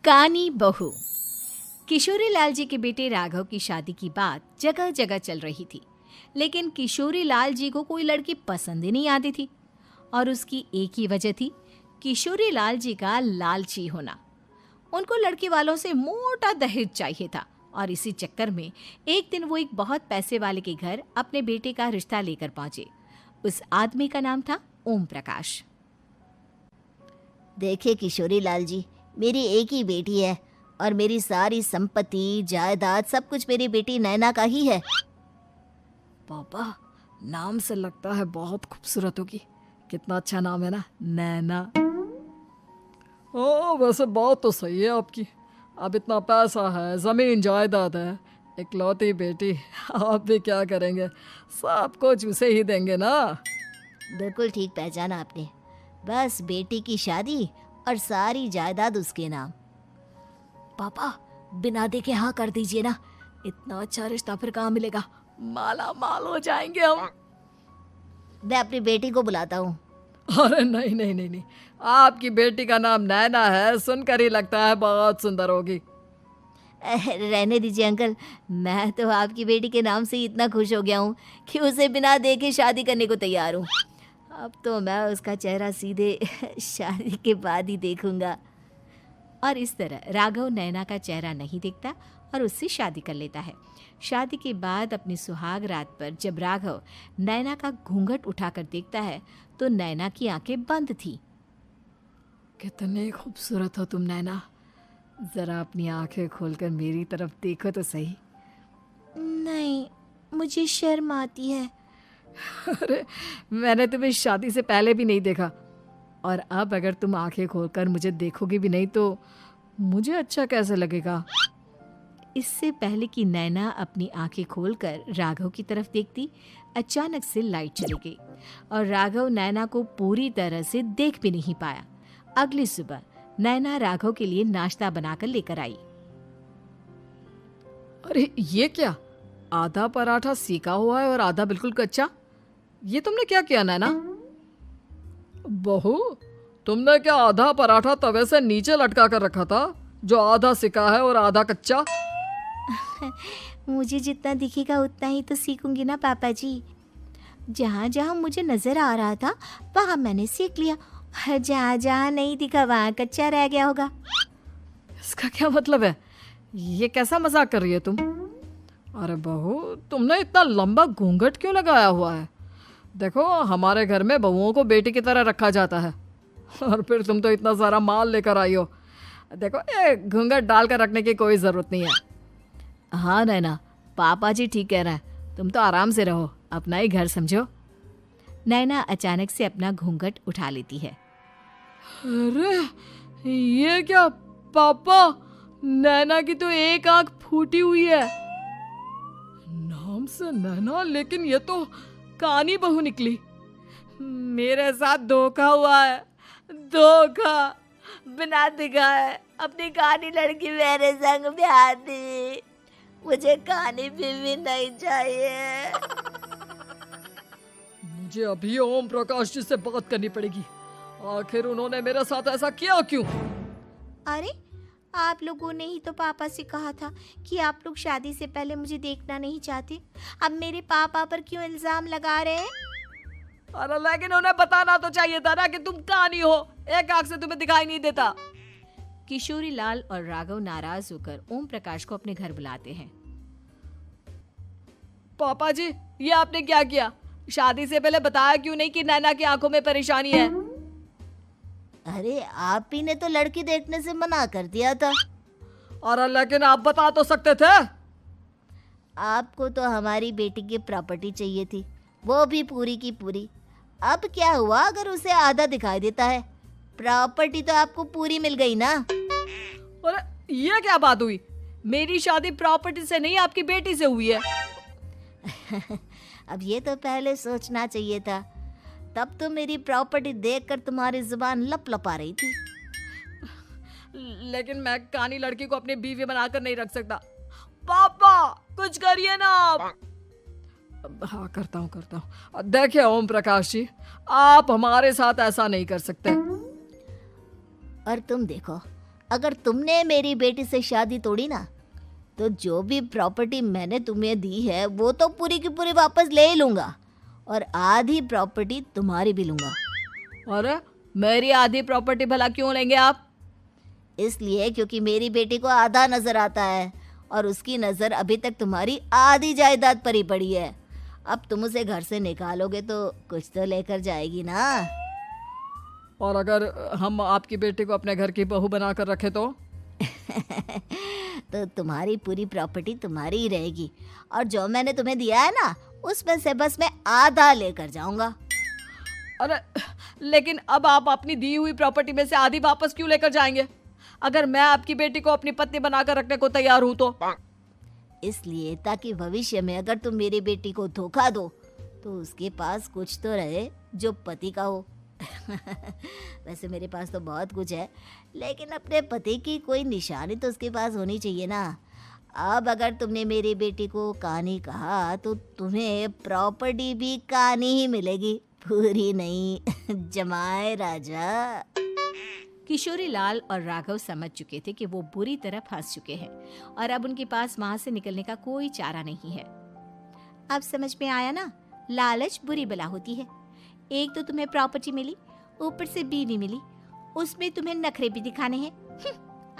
कानी बहू। किशोरी लाल जी के बेटे राघव की शादी की बात जगह जगह चल रही थी, लेकिन किशोरी लाल जी को कोई लड़की पसंद ही नहीं आती थी। और उसकी एक ही वजह थी, किशोरी लाल जी का लालची होना। उनको लड़की वालों से मोटा दहेज चाहिए था और इसी चक्कर में एक दिन वो एक बहुत पैसे वाले के घर अपने बेटे का रिश्ता लेकर पहुंचे। उस आदमी का नाम था ओम प्रकाश। देखिए किशोरी लाल जी, मेरी एक ही बेटी है और मेरी सारी संपत्ति जायदाद सब कुछ मेरी बेटी नैना का ही है। पापा, नाम से लगता है बहुत खूबसूरत होगी। कितना अच्छा नाम है ना, नैना। ओ, वैसे बात तो सही है आपकी। अब इतना पैसा है, जमीन जायदाद है, इकलौती बेटी, आप भी क्या करेंगे? सब कुछ उसे ही देंगे ना। बिल्कुल ठीक पहचाना आपने। बस बेटी की शादी और सारी जायदाद उसके नाम। पापा, बिना देखे हाँ कर दीजिए ना। इतना अच्छा रिश्ता फिर कहाँ मिलेगा? माला माल हो जाएंगे हम। मैं अपनी बेटी को बुलाता हूँ। अरे नहीं नहीं नहीं नहीं, आपकी बेटी का नाम नैना है, सुनकर ही लगता है बहुत सुंदर होगी। रहने दीजिए अंकल, मैं तो आपकी बेटी के नाम से ही इतना खुश हो गया हूँ कि उसे बिना देखे शादी करने को तैयार हूँ। अब तो मैं उसका चेहरा सीधे शादी के बाद ही देखूंगा। और इस तरह राघव नैना का चेहरा नहीं देखता और उससे शादी कर लेता है। शादी के बाद अपनी सुहाग रात पर जब राघव नैना का घूंघट उठाकर देखता है तो नैना की आंखें बंद थी। कितने खूबसूरत हो तुम नैना, जरा अपनी आंखें खोलकर मेरी तरफ देखो तो सही। नहीं, मुझे शर्म आती है। अरे, मैंने तुम्हें शादी से पहले भी नहीं देखा और अब अगर तुम आंखें खोलकर मुझे देखोगी भी नहीं तो मुझे अच्छा कैसे लगेगा? इससे पहले कि नैना अपनी आंखें खोलकर राघव की तरफ देखती, अचानक से लाइट चली गई और राघव नैना को पूरी तरह से देख भी नहीं पाया। अगली सुबह नैना राघव के लिए नाश्ता बनाकर लेकर आई। अरे ये क्या, आधा पराठा सेका हुआ है और आधा बिल्कुल कच्चा। ये तुमने क्या किया नैना? बहू, तुमने क्या आधा पराठा तवे से नीचे लटका कर रखा था जो आधा सिका है और आधा कच्चा? मुझे जितना दिखेगा उतना ही तो सीखूंगी ना पापा जी। जहाँ जहाँ मुझे नजर आ रहा था वहाँ मैंने सीख लिया, जहाँ जहाँ नहीं दिखा वहाँ कच्चा रह गया होगा। इसका क्या मतलब है? ये कैसा मजाक कर रही है तुम? अरे बहू, तुमने इतना लंबा घूंघट क्यों लगाया हुआ है? देखो, हमारे घर में बहुओं को बेटी की तरह रखा जाता है और फिर तुम तो इतना सारा माल लेकर आई हो। देखो, ये घूंघट डालकर रखने की कोई ज़रूरत नहीं है। हाँ नैना, पापा जी ठीक कह रहे हैं, तुम तो आराम से रहो, अपना ही घर समझो। नैना अचानक से अपना घूंघट उठा लेती है। अरे ये क्या पापा, नैना की तो एक आंख फूटी हुई है। नाम से नैना, लेकिन ये तो कानी बहू निकली। मेरे साथ धोखा हुआ है, धोखा। बिना दिखाए अपनी कानी लड़की मेरे संग ब्याह दी। मुझे कानी बीवी नहीं चाहिए। मुझे अभी ओम प्रकाश जी से बात करनी पड़ेगी। आखिर उन्होंने मेरे साथ ऐसा किया क्यों? अरे, आप लोगों ने ही तो पापा से कहा था कि आप लोग शादी से पहले मुझे देखना नहीं चाहते। अब मेरे पापा पर क्यों इल्जाम लगा रहे हैं? अरे लेकिन उन्हें बताना तो चाहिए था ना कि तुम कानी हो, एक आंख से तुम्हें दिखाई नहीं देता। किशोरी लाल और राघव नाराज होकर ओम प्रकाश को अपने घर बुलाते हैं। पापा जी, ये आपने क्या किया? शादी से पहले बताया क्यों नहीं कि नैना की आंखों में परेशानी है? अरे, आप ही ने तो लड़की देखने से मना कर दिया था। अरे लेकिन आप बता तो सकते थे। आपको तो हमारी बेटी की प्रॉपर्टी चाहिए थी, वो भी पूरी की पूरी। अब क्या हुआ अगर उसे आधा दिखाई देता है? प्रॉपर्टी तो आपको पूरी मिल गई ना। अरे ये क्या बात हुई? मेरी शादी प्रॉपर्टी से नहीं, आपकी बेटी से हुई है। अब ये तो पहले सोचना चाहिए था, तब तो मेरी प्रॉपर्टी देखकर तुम्हारी जुबान लप लपा रही थी। लेकिन मैं कानी लड़की को अपनी बीवी बनाकर नहीं रख सकता। पापा, कुछ करिए ना आप। हाँ, करता हूँ। देखिए ओम प्रकाश जी, आप हमारे साथ ऐसा नहीं कर सकते। और तुम देखो, अगर तुमने मेरी बेटी से शादी तोड़ी ना, तो जो भी प्रॉपर्टी मैंने तुम्हें दी है वो तो पूरी की पूरी वापस ले ही लूँगा, और आधी प्रॉपर्टी तुम्हारी भी लूँगा। अरे मेरी आधी प्रॉपर्टी भला क्यों लेंगे आप? इसलिए क्योंकि मेरी बेटी को आधा नज़र आता है और उसकी नज़र अभी तक तुम्हारी आधी जायदाद पर ही पड़ी है। अब तुम उसे घर से निकालोगे तो कुछ तो लेकर जाएगी ना। और अगर हम आपकी बेटी को अपने घर की बहू बना कर रखे तो? तो तुम्हारी पूरी प्रॉपर्टी तुम्हारी ही रहेगी, और जो मैंने तुम्हें दिया है ना, उसमें से बस मैं आधा लेकर जाऊंगा। अरे लेकिन अब आप अपनी दी हुई प्रॉपर्टी में से आधी वापस क्यों लेकर जाएंगे? अगर मैं आपकी बेटी को अपनी पत्नी बनाकर रखने को तैयार हूं तो? इसलिए ताकि भविष्य में अगर तुम मेरी बेटी को धोखा दो तो उसके पास कुछ तो रहे जो पति का हो। वैसे मेरे पास तो बहुत कुछ है, लेकिन अपने पति की कोई निशानी तो उसके पास होनी चाहिए ना। अब अगर तुमने मेरी बेटी को कानी कहा तो तुम्हें प्रॉपर्टी भी कानी ही मिलेगी, पूरी नहीं। जमाए राजा। किशोरी लाल और राघव समझ चुके थे कि वो बुरी तरह फंस चुके हैं और अब उनके पास वहां से निकलने का कोई चारा नहीं है। अब समझ में आया ना, लालच बुरी बला होती है। एक तो तुम्हें प्रॉपर्टी मिली, ऊपर से बीवी मिली, उसमें तुम्हें नखरे भी दिखाने हैं।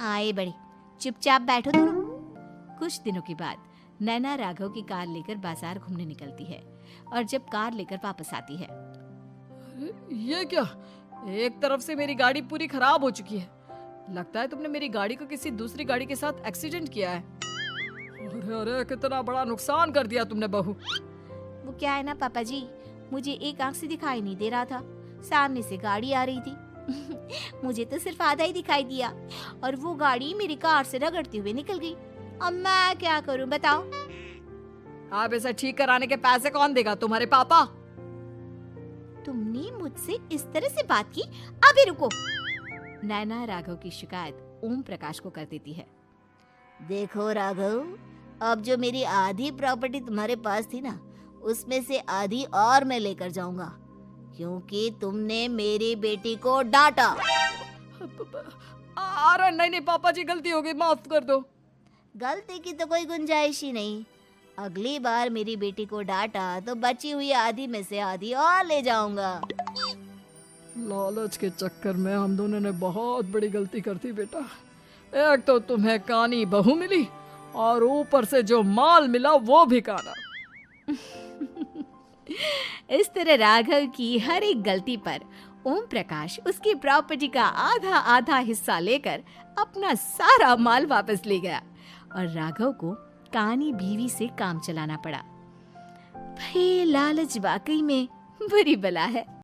आए बड़े, चुपचाप बैठो दोनों। कुछ दिनों के बाद नैना राघव की कार लेकर बाजार घूमने निकलती है और जब कार लेकर वापस आती है, ये क्या? एक तरफ से मेरी गाड़ी पूरी खराब हो चुकी है। लगता है तुमने मेरी गाड़ी को किसी दूसरी गाड़ी के साथ एक्सीडेंट किया है। अरे अरे कितना बड़ा नुकसान कर दिया तुमने बहू। वो क्या है ना पापा जी, मुझे एक आंख से दिखाई नहीं दे रहा था, सामने से गाड़ी आ रही थी। मुझे तो सिर्फ आधा ही दिखाई दिया और वो गाड़ी मेरी कार से रगड़ते हुए निकल गई। अब मैं क्या करूं बताओ? आप इसे ठीक कराने के पैसे कौन देगा? तुम्हारे पापा। तुमने मुझसे इस तरह से बात की? अभी रुको। नैना राघव की शिकायत ओम प्रकाश को कर देती है। देखो राघव, अब जो मेरी आधी प्रॉपर्टी तुम्हारे पास थी ना, उसमें से आधी और मैं लेकर जाऊंगा, क्योंकि तुमने मेरी बेटी को डांटा। अरे नहीं नहीं पापा जी, गलती हो गई, माफ कर दो। गलती की तो कोई गुंजाइश ही नहीं। अगली बार मेरी बेटी को डांटा तो बची हुई आधी में से आधी और ले जाऊंगा। लालच के चक्कर में हम दोनों ने बहुत बड़ी गलती कर दी बेटा। एक तो तुम्हें कानी बहू मिली और ऊपर से जो माल मिला वो भी काना। इस तरह राघव की हर एक गलती पर ओम प्रकाश उसकी प्रॉपर्टी का आधा आधा हिस्सा लेकर अपना सारा माल वापस ले गया और राघव को कानी बीवी से काम चलाना पड़ा। भाई लालच वाकई में बुरी बला है।